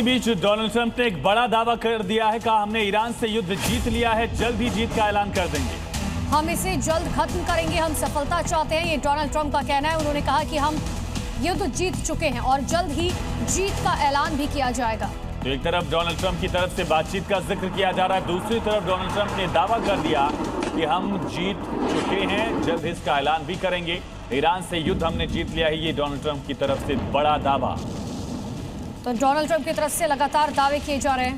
बीच Donald Trump ने एक बड़ा दावा कर दिया है। कहा हमने ईरान से युद्ध जीत लिया है, जल्द ही जीत का ऐलान कर देंगे। हम इसे जल्द खत्म करेंगे, हम सफलता चाहते हैं, ये डोनाल्ड ट्रंप का कहना है। उन्होंने कहा कि हम युद्ध जीत चुके हैं और जल्द ही जीत का ऐलान भी किया जाएगा। तो एक तरफ डोनाल्ड ट्रंप की तरफ से बातचीत का जिक्र किया जा रहा है, दूसरी तरफ डोनाल्ड ट्रंप ने दावा कर दिया कि हम जीत चुके हैं, जल्द इसका ऐलान भी करेंगे। ईरान से युद्ध हमने जीत लिया है, ये डोनाल्ड ट्रंप की तरफ से बड़ा दावा। तो डोनाल्ड ट्रंप की तरफ से लगातार दावे किए जा रहे हैं।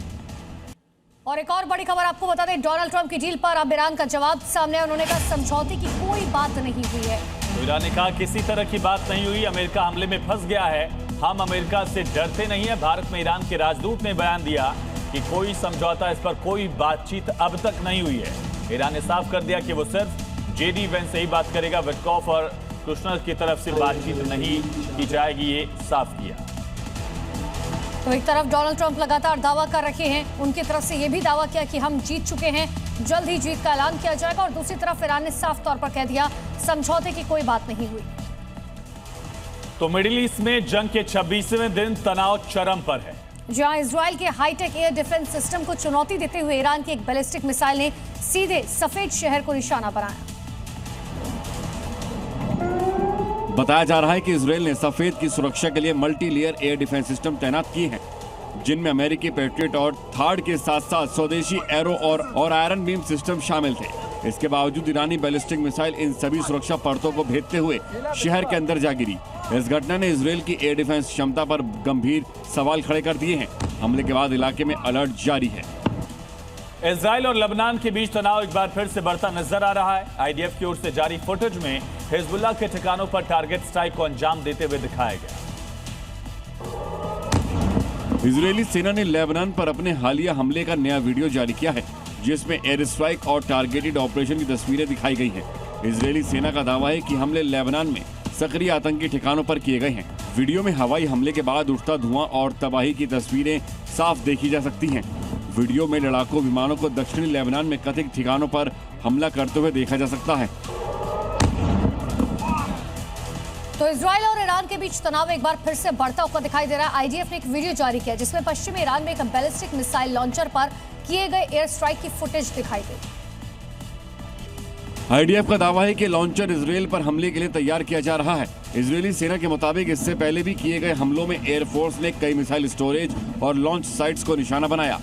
और एक और बड़ी खबर आपको बता दें, डोनाल्ड ट्रंप की डील पर अब ईरान का जवाब सामने है। उन्होंने कहा समझौते की कोई बात नहीं हुई है। तो ईरान ने कहा किसी तरह की बात नहीं हुई, अमेरिका हमले में फंस गया है, हम अमेरिका से डरते नहीं है। भारत में ईरान के राजदूत ने बयान दिया कि कोई समझौता, इस पर कोई बातचीत अब तक नहीं हुई है। ईरान ने साफ कर दिया कि वो सिर्फ जेडी वेंस से ही बात करेगा, विटकॉफ और कुशनर की तरफ से बातचीत नहीं की जाएगी, ये साफ किया। तो एक तरफ डोनाल्ड ट्रंप लगातार दावा कर रहे हैं, उनकी तरफ से यह भी दावा किया कि हम जीत चुके हैं, जल्द ही जीत का ऐलान किया जाएगा। और दूसरी तरफ ईरान ने साफ तौर पर कह दिया समझौते की कोई बात नहीं हुई। तो मिडिल ईस्ट में जंग के 26वें दिन तनाव चरम पर है। जहां इजराइल के हाईटेक एयर डिफेंस सिस्टम को चुनौती देते हुए ईरान की एक बैलिस्टिक मिसाइल ने सीधे सफेद शहर को निशाना बनाया। बताया जा रहा है कि इजरायल ने सफेद की सुरक्षा के लिए multi layer air defence system तैनात किए हैं, जिनमें अमेरिकी पैट्रियट और थार्ड के साथ साथ स्वदेशी एरो और आयरन बीम सिस्टम शामिल थे। इसके बावजूद ईरानी बैलिस्टिक मिसाइल इन सभी सुरक्षा परतों को भेदते हुए शहर के अंदर जा गिरी। इस घटना ने इजरायल की एयर डिफेंस क्षमता पर गंभीर सवाल खड़े कर दिए हैं। हमले के बाद इलाके में अलर्ट जारी है। इजराइल और लेबनान के बीच तनाव एक बार फिर से बढ़ता नजर आ रहा है। आईडीएफ की ओर से जारी फुटेज में हिजबुल्लाह के ठिकानों पर टारगेट स्ट्राइक को अंजाम देते हुए दिखाया गया। इजरायली सेना ने लेबनान पर अपने हालिया हमले का नया वीडियो जारी किया है, जिसमें एयर स्ट्राइक और टारगेटेड ऑपरेशन की तस्वीरें दिखाई गई हैं। इजरायली सेना का दावा है कि हमले लेबनान में सक्रिय आतंकी ठिकानों पर किए गए हैं। वीडियो में हवाई हमले के बाद उठता धुआं और तबाही की तस्वीरें साफ देखी जा सकती हैं। वीडियो में लड़ाकू विमानों को दक्षिणी लेबनान में कथित ठिकानों पर हमला करते हुए देखा जा सकता है। तो इजराइल और ईरान के बीच तनाव एक बार फिर से बढ़ता हुआ दिखाई दे रहा है। आईडीएफ ने एक वीडियो जारी किया, जिसमें पश्चिमी ईरान में एक बैलिस्टिक मिसाइल लॉन्चर पर किए गए एयर स्ट्राइक की फुटेज दिखाई गई। आईडीएफ का दावा है कि लॉन्चर इजरायल पर हमले के लिए तैयार किया जा रहा है। इजरायली सेना के मुताबिक इससे पहले भी किए गए हमलों में एयरफोर्स ने कई मिसाइल स्टोरेज और लॉन्च साइट्स को निशाना बनाया।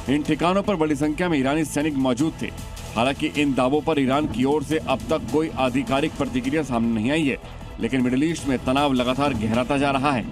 इन ठिकानों पर बड़ी संख्या में ईरानी सैनिक मौजूद थे। हालांकि इन दावों पर ईरान की ओर से अब तक कोई आधिकारिक प्रतिक्रिया सामने नहीं आई है, लेकिन मिडिल ईस्ट में तनाव लगातार गहराता जा रहा है।